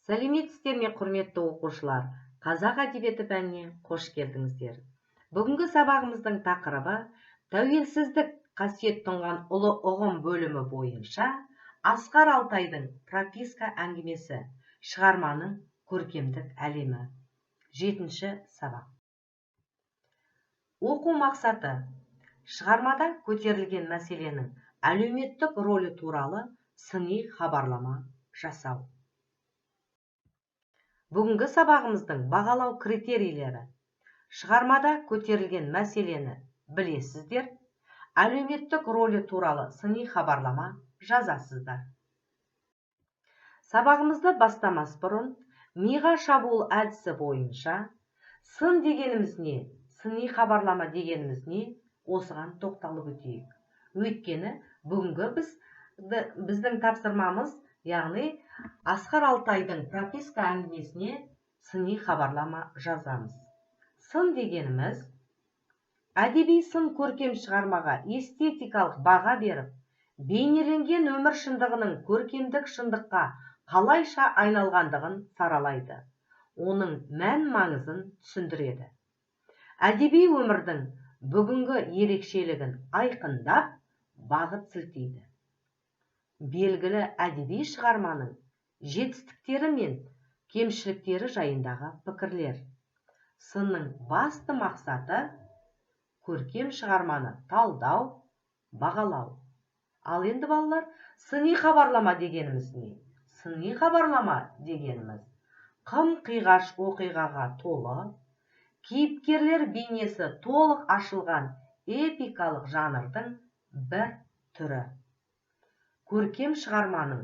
Сәлеметсіздер ме, құрметті оқушылар? Қазақ әдебиеті пәніне қош келдіңіздер. Бүгінгі сабағымыздың тақырыбы тәуелсіздік қасиет тұнған ұлы ұғым бөлімі бойынша Асқар Алтайдың прописка әңгімесі, шығарманың көркемдік әлемі. 7-ші сабақ. Оқу мақсаты: шығармада көтерілген мәселенің әлеуметтік рөлі туралы сыни хабарлама жасау. Бүгінгі сабағымыздың бағалау критерийлері: шығармада көтерілген мәселені білесіздер, әлеуметтік рөлі туралы сыни хабарлама жазасыздар. Сабағымызды бастамас бұрын миға шабуыл әдісі бойынша сын дегеніміз не, сыни хабарлама дегеніміз не, осыған тоқталып өтейік. Өйткені бүгінгі біздің тапсырмамыз, яғни Асқар Алтайдың прописка әңгімесіне сыни хабарлама жазамыз. Сын дегеніміз әдеби сын көркем шығармаға эстетикалық баға беріп, бейнеленген өмір шындығының көркемдік шындыққа қалайша айналғандығын саралайды, оның мән-маңызын түсіндіреді. Әдеби өмірдің бүгінгі ерекшелігін айқындап, бағыт сілтейді. Белгілі әдеби шығарманың жетістіктері мен кемшіліктері жайындағы пікірлер. Сынның басты мақсаты көркем шығарманы талдау, бағалау. Ал енді балалар, сыни хабарлама дегеніміз не? Сыни хабарлама дегеніміз қым-қиғаш оқиғаға толы, кейіпкерлер бейнесі толық ашылған эпикалық жанрдың бір түрі. Көркем шығарманың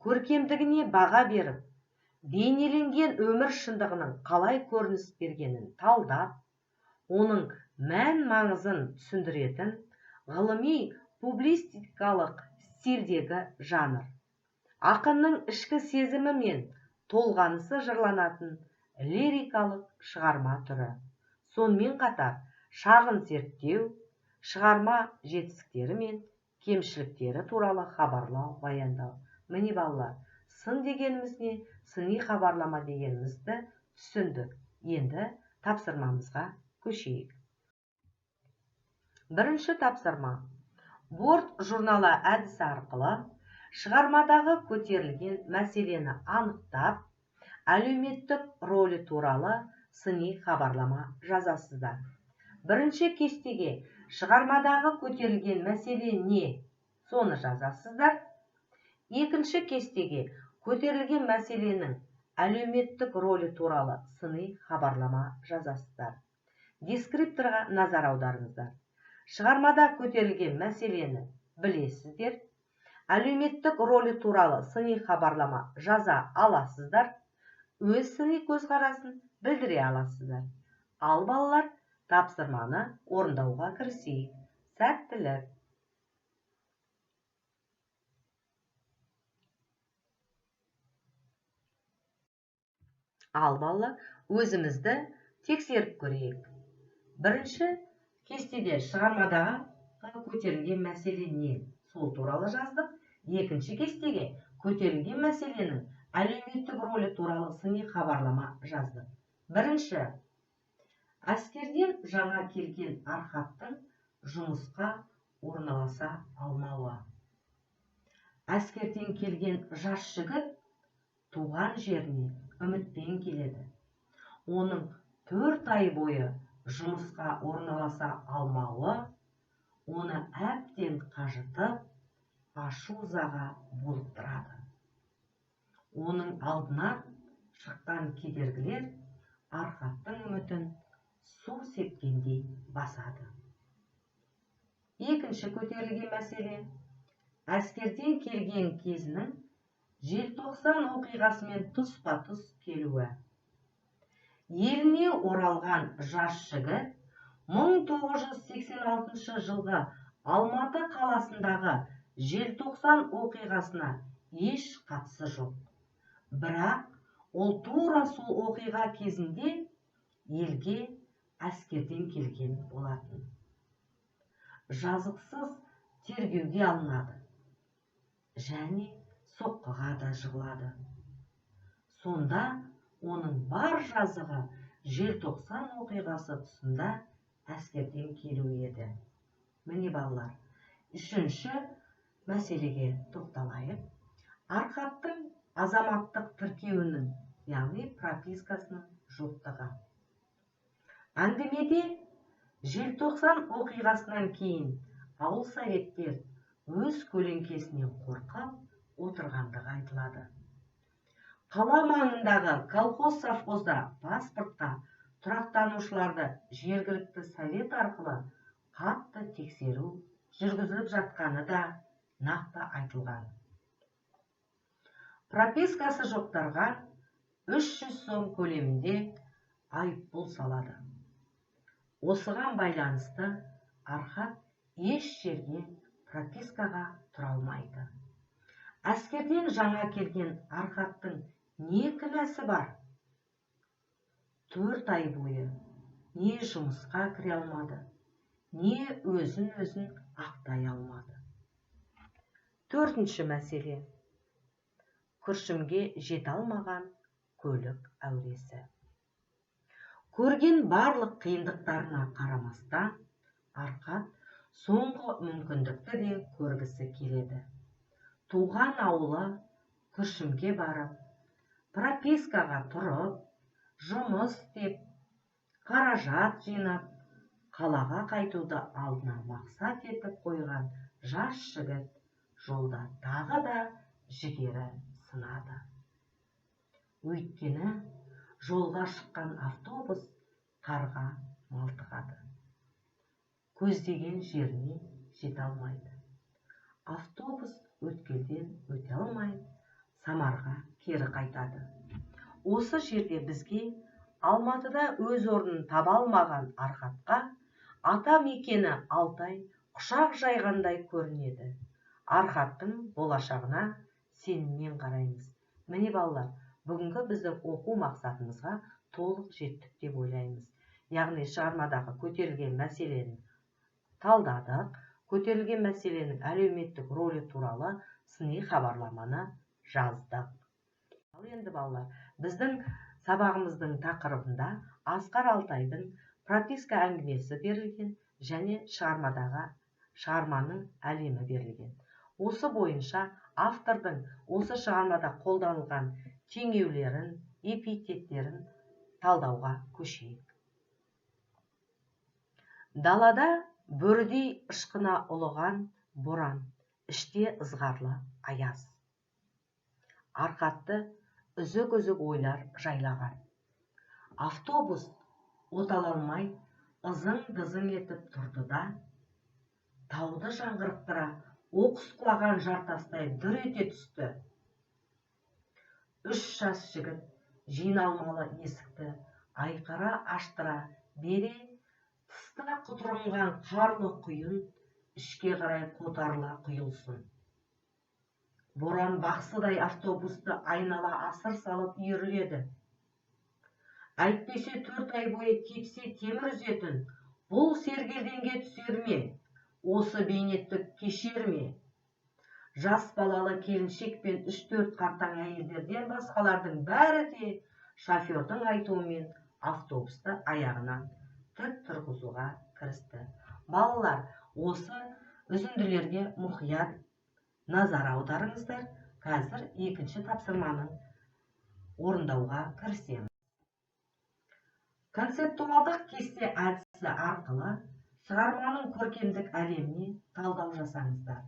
көркемдігіне баға беріп, бейнеленген өмір шындығының қалай көрініс бергенін талдап, оның мән-маңызын түсіндіретін ғылыми публицистикалық стильдегі жанр. Ақынның ішкі сезімі мен толғанысы жырланатын лирикалық шығарма түрі. Сонымен қатар шағын зерттеу, шығарма жетістіктері мен кемшіліктері туралы хабарлау, баяндау. Міне балалар, сын дегеніміз не, сыни хабарлама дегенімізді түсіндік. Енді тапсырмамызға көшейік. Бірінші тапсырма: борт журналы әдісі арқылы шығармадағы көтерілген мәселені анықтап, әлеуметтік рөлі туралы сыни хабарлама жазасыздар. Бірінші кестеге шығармадағы көтерілген мәселе не? Соны жазасыздар. Екінші кестеге көтерілген мәселенің әлеуметтік рөлі туралы сыни хабарлама жазасыздар. Дескрипторға назар аударыңыздар. Шығармада көтерілген мәселені білесіздер, әлеуметтік рөлі туралы сыни хабарлама жаза аласыздар, өз сыни көзқарасын білдіре аласыздар. Ал балалар, тапсырманы орындауға кірісейік. Сәттілік! Ал балалар, өзімізді тексеріп көрейік. Бірінші кестеде шығармадағы көтерілген мәселе не? Сол туралы жаздық. Екінші кестеге көтерілген мәселенің әлеуметтік рөлі туралы сыни хабарлама жаздық. Бірінші: әскерден жаңа келген Архаттың жұмысқа орналаса алмауы. Әскерден келген жас жігіт туған жеріне үмітпен келеді. Оның 4 ай бойы жұмысқа орналаса алмауы оны әбден қажытып, ашу-ызаға болып тұрады. Оның алдынан шыққан кедергілер Архаттың үмітін су сепкендей басады. Екінші көтерілген мәселе: әскерден келген кезінің желтоқсан оқиғасымен тұспа-тұс келуі. Еліне оралған жас жігіт 1986 жылғы Алматы қаласындағы желтоқсан оқиғасына еш қатысы жоқ. Бірақ ол тура сол оқиға кезінде елге әскерден келген болатын. Жазықсыз тергеуге алынады және соққыға да жығылады. Сонда оның бар жазығы желтоқсан оқиғасы тұсында әскерден келу еді. Міне балалар, үшінші мәселеге тоқталайық. Арқаттың азаматтық тіркеуінің, яғни пропискасының жоқтығы. Әңгімеде желтоқсан оқиғасынан кейін ауыл советтер өз көлеңкесінен қорқып отырғандығы айтылады. Қала маңындағы колхоз совхозда паспортқа тұрақтанушыларды жергілікті совет арқылы қатты тексеру жүргізіліп жатқаны да нақты айтылған. Пропискасы жоқтарға 300 сом көлемінде айыппұл салады. Осыған байланысты Арқат еш жерге пропискаға тұра алмайды. Әскерден жаңа келген Арқаттың не кінәсі бар? 4 ай бойы не жұмысқа кіре алмады, не өзін ақтай алмады. Төртінші мәселе. Күршімге жете алмаған көлік әуресі. Көрген барлық қиындықтарына қарамастан, Арқат соңғы мүмкіндікті де көргісі келеді. Туған ауылы Күршімге барып, пропискаға тұрып, жұмыс істеп, қаражат жинап, қалаға қайтуды алдына мақсат етіп қойған жас жігіт жолда тағы да жігері сынады. Өйткені жолға шыққан автобус қарға малтығады. Көздеген жеріне жете алмайды. Автобус өткелден өте алмай, Самарға кері қайтады. Осы жерде бізге Алматыда өз орнын таба алмаған Арқатқа ата мекені Алтай құшақ жайғандай көрінеді. Арқаттың болашағына сеніммен қараймыз. Міне балалар, бүгінгі біздің оқу мақсатымызға толық жеттік деп ойлаймыз. Яғни шығармадағы көтерілген мәселені талдадық, көтерілген мәселенің әлеуметтік рөлі туралы сыни хабарламаны жаздық. Ал енді балалар, біздің сабағымыздың тақырыбында Асқар Алтайдың прописка әңгімесі берілген және шығарманың әлемі берілген. Осы бойынша автордың осы шығармада қолданылған теңеулерін, эпитеттерін талдауға көшейік. Далада бөрідей ышқына ұлыған боран, іште ызғарлы аяз. Арқатты үзік-үзік ойлар жайлаған. Автобус оталалмай ызың-дызың етіп тұрды да, тауды жаңғырықтыра оқыс құлаған жартастай дүр ете түсті. 3 жас жігіт жиналмалы есікті айқара аштыра бере, тыста құтырынған қарлы құйын ішке қарай қотарыла құйылсын. Боран бақсыдай автобусты айнала асыр салып үйіріледі. Әйтпесе 4 ай бойы тепсе темір үзетін бұл сергелденге түсер ме? Осы бейнеттік кешер ме? Жас балалы келіншек пен 3-4 қартаң әйелдерден басқалардың бәрі де шофердің айтуымен автобусты аяғынан тік тұрғызуға кірісті. Балалар, осы үзінділерге мұқият назар аударыңыздар. Қазір екінші тапсырманың орындауға кірісеміз. Концептуалдық кесте әдісі арқылы шығарманың көркемдік әлеміне талдау жасаңыздар.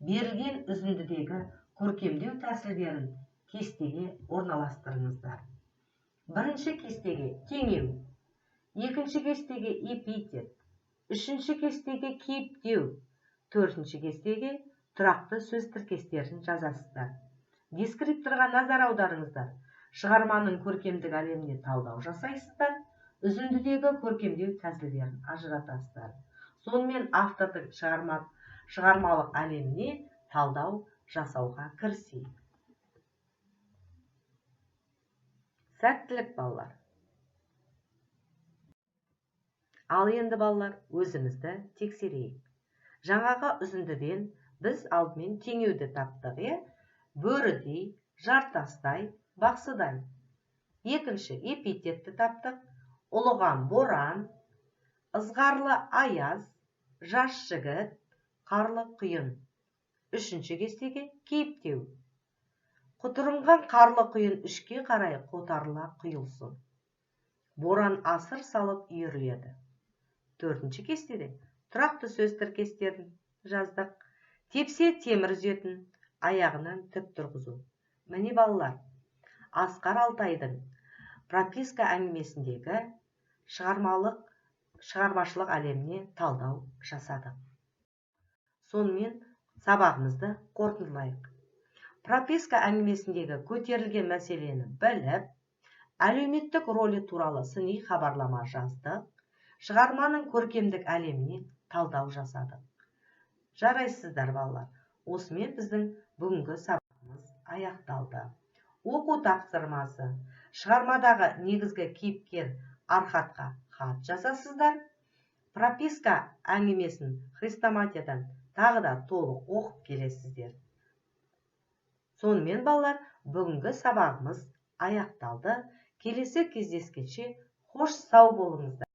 Берілген үзіндідегі көркемдеу тәсілдерін кестеге орналастырыңыздар. Бірінші кестеге теңеу, екінші кестеге эпитет, үшінші кестеге кейіптеу, төртінші кестеге тұрақты сөз тіркестерін жазасыздар. Дескрипторға назар аударыңыздар. Шығарманың көркемдік әлеміне талдау жасайсыздар. Үзіндідегі көркемдеу тәсілдерін ажыратасыздар. Сонымен автордың шығармалық әлеміне талдау жасауға кірісейік. Сәттілік балалар. Ал енді балалар, өзімізді тексерейік. Жаңағы үзіндіден біз алдымен теңеуді таптық, бөрідей, жартастай, бақсыдай. Екінші эпитетті таптық. Ұлыған боран, ызғарлы аяз, жас жігіт, қарлы құйын. Үшінші кестеге кейіптеу. Құтырынған қарлы құйын үшке қарай қотарыла құйылсын. Боран асыр салып үйіріледі. Төртінші кестеде тұрақты сөз тіркестерін жаздық. Тепсе темір үзетін, аяғынан тік тұрғызу. Міне балалар, Асқар Алтайдың прописка әңгімесіндегі шығармашылық әлеміне талдау жасадық. Сонымен сабағымызды қорытындылайық. Прописка әңгімесіндегі көтерілген мәселені біліп, әлеуметтік ролі туралы сыни хабарлама жаздық. Шығарманың көркемдік әлеміне талдау жасадық. Жарайсыздар балалар. Осымен біздің бүгінгі сабағымыз аяқталды. Оқу тапсырмасы. Шығармадағы негізгі кейіпкер Архатқа хат жазасыздар. Прописка әңгімесін хрестоматиядан тағы да толық оқып келесіздер. Сонымен балалар, бүгінгі сабағымыз аяқталды. Келесі кездескенше қош сау болыңыздар.